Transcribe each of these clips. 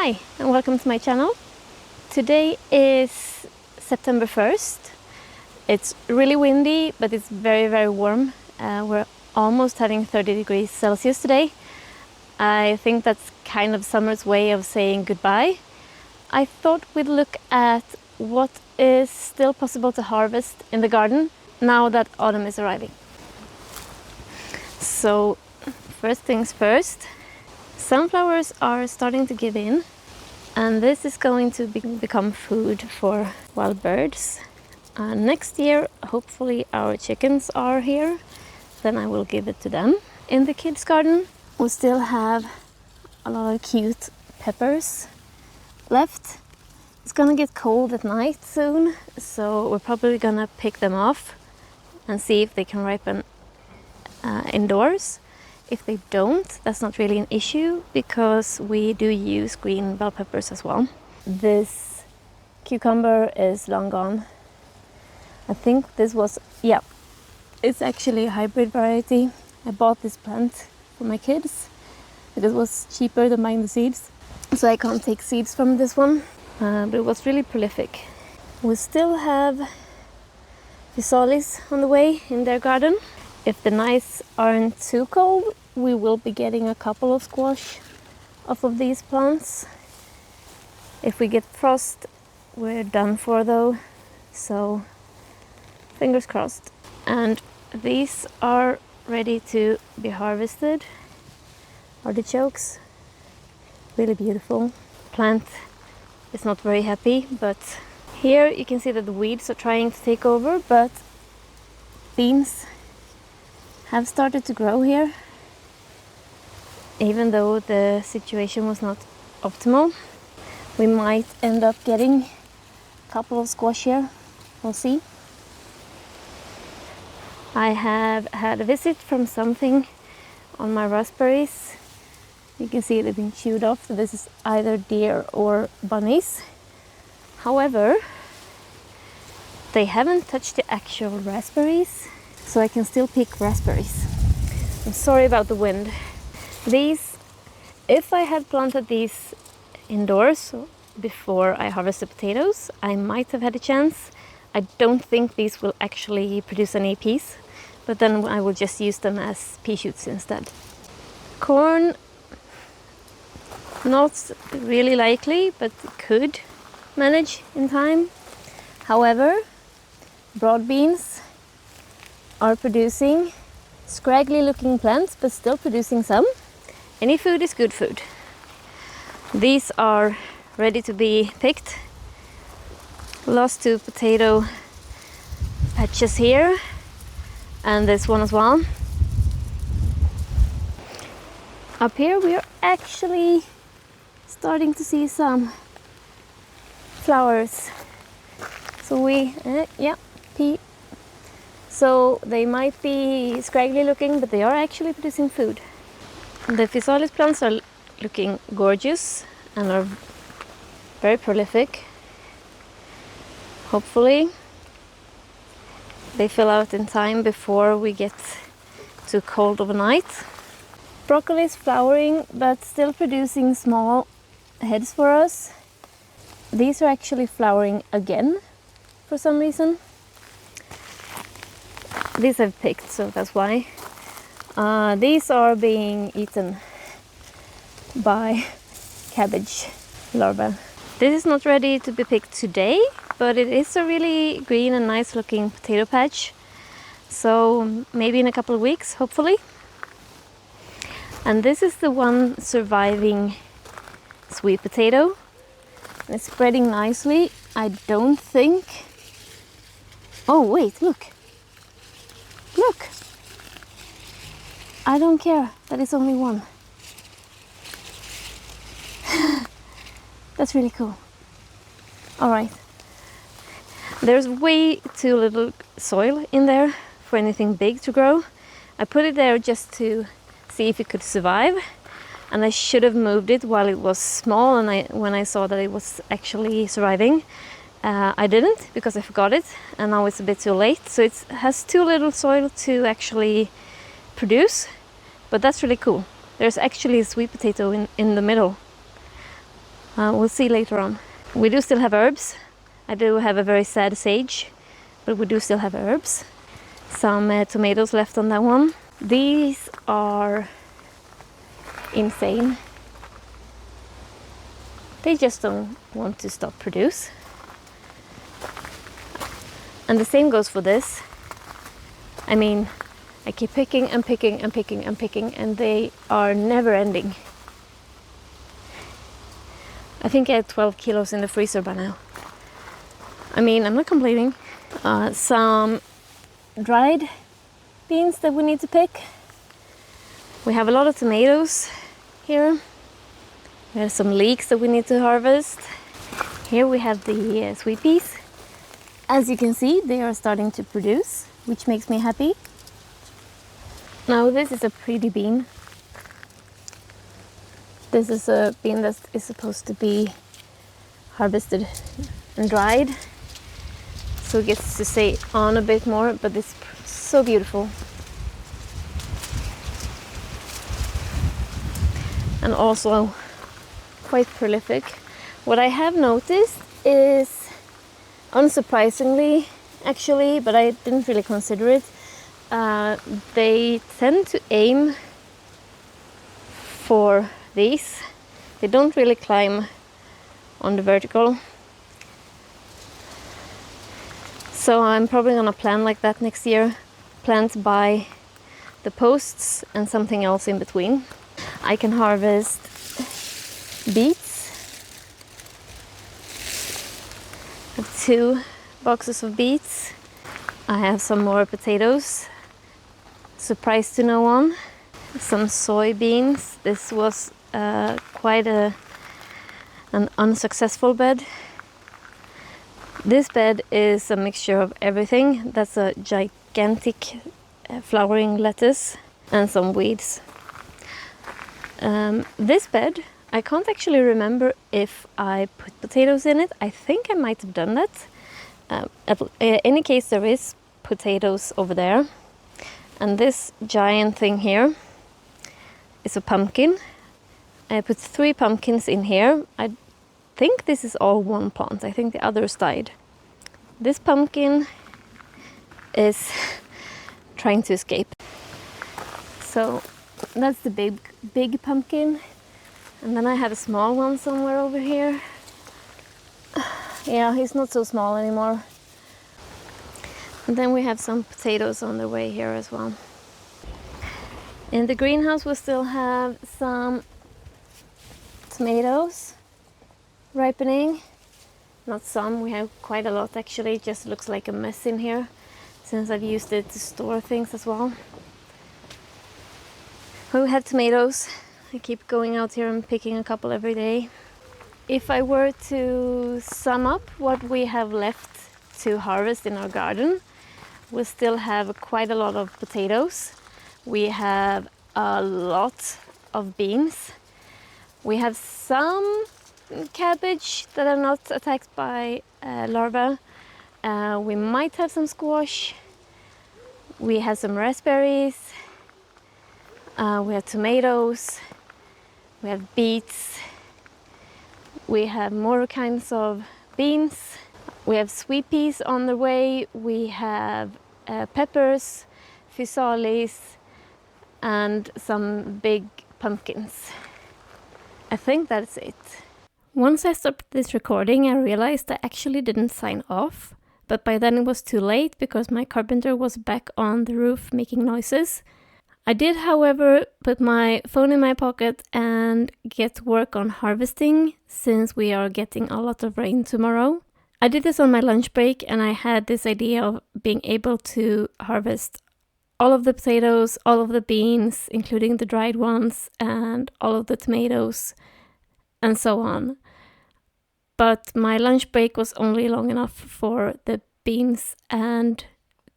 Hi and welcome to my channel. Today is September 1st. It's really windy, but it's very warm. We're almost having 30 degrees Celsius today. I think that's kind of summer's way of saying goodbye. I thought we'd look at what is still possible to harvest in the garden now that autumn is arriving. So first things first, sunflowers are starting to give in, and this is going to become food for wild birds. Next year, hopefully our chickens are here, then I will give it to them. In the kids' garden, we still have a lot of cute peppers left. It's gonna get cold at night soon, so we're probably gonna pick them off and see if they can ripen indoors. If they don't, that's not really an issue because we do use green bell peppers as well. This cucumber is long gone. I think this was, it's actually a hybrid variety. I bought this plant for my kids because it was cheaper than buying the seeds. So I can't take seeds from this one, but it was really prolific. We still have physalis on the way in their garden. If the nights aren't too cold, we will be getting a couple of squash off of these plants. If we get frost, we're done for though, so fingers crossed. And these are ready to be harvested. Artichokes, really beautiful. Plant is not very happy, but here you can see that the weeds are trying to take over, but beans have started to grow here, even though the situation was not optimal. We might end up getting a couple of squash here, we'll see. I have had a visit from something on my raspberries. You can see they've been chewed off. This is either deer or bunnies. However, they haven't touched the actual raspberries, so I can still pick raspberries. I'm sorry about the wind. These, if I had planted these indoors before I harvest the potatoes, I might have had a chance. I don't think these will actually produce any peas, but then I will just use them as pea shoots instead. Corn, not really likely, but could manage in time. However, broad beans are producing scraggly looking plants, but still producing some. Any food is good food. These are ready to be picked. Lost 2 potato patches here, and this one as well. Up here we are actually starting to see some flowers. So pea. So they might be scraggly looking, but they are actually producing food. The physalis plants are looking gorgeous and are very prolific. Hopefully they fill out in time before we get too cold overnight. Broccoli is flowering, but still producing small heads for us. These are actually flowering again for some reason. These I've picked, so that's why. These are being eaten by cabbage larvae. This is not ready to be picked today, but it is a really green and nice looking potato patch. So maybe in a couple of weeks, hopefully. And this is the one surviving sweet potato. It's spreading nicely. I don't think... Oh wait, look! Look! I don't care that it's only one. That's really cool. Alright. There's way too little soil in there for anything big to grow. I put it there just to see if it could survive, and I should have moved it while it was small, and when I saw that it was actually surviving. I didn't because I forgot it, and now it's a bit too late. So it has too little soil to actually produce, but that's really cool. There's actually a sweet potato in the middle. We'll see later on. We do still have herbs. I do have a very sad sage, but we do still have herbs. Some tomatoes left on that one. These are insane. They just don't want to stop produce. And the same goes for this. I mean, I keep picking and picking and picking and picking, and they are never ending. I think I had 12 kilos in the freezer by now. I mean, I'm not complaining. Some dried beans that we need to pick. We have a lot of tomatoes here. We have some leeks that we need to harvest. Here we have the sweet peas. As you can see, they are starting to produce, which makes me happy. Now this is a pretty bean. This is a bean that is supposed to be harvested and dried, so it gets to stay on a bit more, but it's so beautiful. And also quite prolific. What I have noticed is, unsurprisingly actually, but I didn't really consider it, they tend to aim for these. They don't really climb on the vertical. So I'm probably gonna plan like that next year. Plant by the posts and something else in between. I can harvest beets. I have 2 boxes of beets. I have some more potatoes. Surprise to no one. Some soybeans. This was quite an unsuccessful bed. This bed is a mixture of everything. That's a gigantic flowering lettuce and some weeds. This bed, I can't actually remember if I put potatoes in it. I think I might have done that. In any case, there is potatoes over there. And this giant thing here is a pumpkin. I put 3 pumpkins in here. I think this is all one plant. I think the others died. This pumpkin is trying to escape. So that's the big pumpkin. And then I have a small one somewhere over here. Yeah, he's not so small anymore. And then we have some potatoes on the way here as well. In the greenhouse we still have some tomatoes ripening. Not some, we have quite a lot actually. It just looks like a mess in here since I've used it to store things as well. We have tomatoes. I keep going out here and picking a couple every day. If I were to sum up what we have left to harvest in our garden, we still have quite a lot of potatoes. We have a lot of beans. We have some cabbage that are not attacked by larvae. We might have some squash. We have some raspberries. We have tomatoes. We have beets. We have more kinds of beans. We have sweet peas on the way. We have peppers, physalis, and some big pumpkins. I think that's it. Once I stopped this recording, I realized I actually didn't sign off, but by then it was too late because my carpenter was back on the roof making noises. I did, however, put my phone in my pocket and get work on harvesting since we are getting a lot of rain tomorrow. I did this on my lunch break and I had this idea of being able to harvest all of the potatoes, all of the beans, including the dried ones, and all of the tomatoes, and so on. But my lunch break was only long enough for the beans and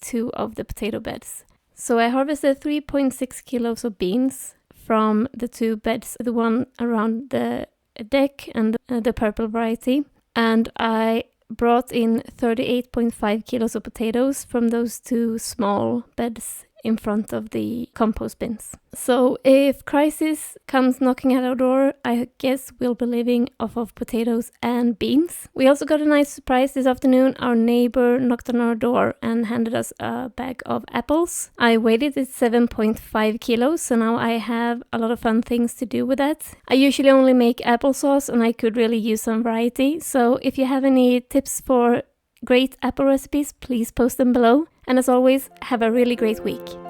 2 of the potato beds. So I harvested 3.6 kilos of beans from the 2 beds, the one around the deck and the purple variety. And I brought in 38.5 kilos of potatoes from those 2 small beds in front of the compost bins. So if crisis comes knocking at our door, I guess we'll be living off of potatoes and beans. We also got a nice surprise this afternoon. Our neighbor knocked on our door and handed us a bag of apples. I weighed it at 7.5 kilos, so now I have a lot of fun things to do with that. I usually only make applesauce and I could really use some variety. So if you have any tips for great apple recipes, please post them below. And as always, have a really great week.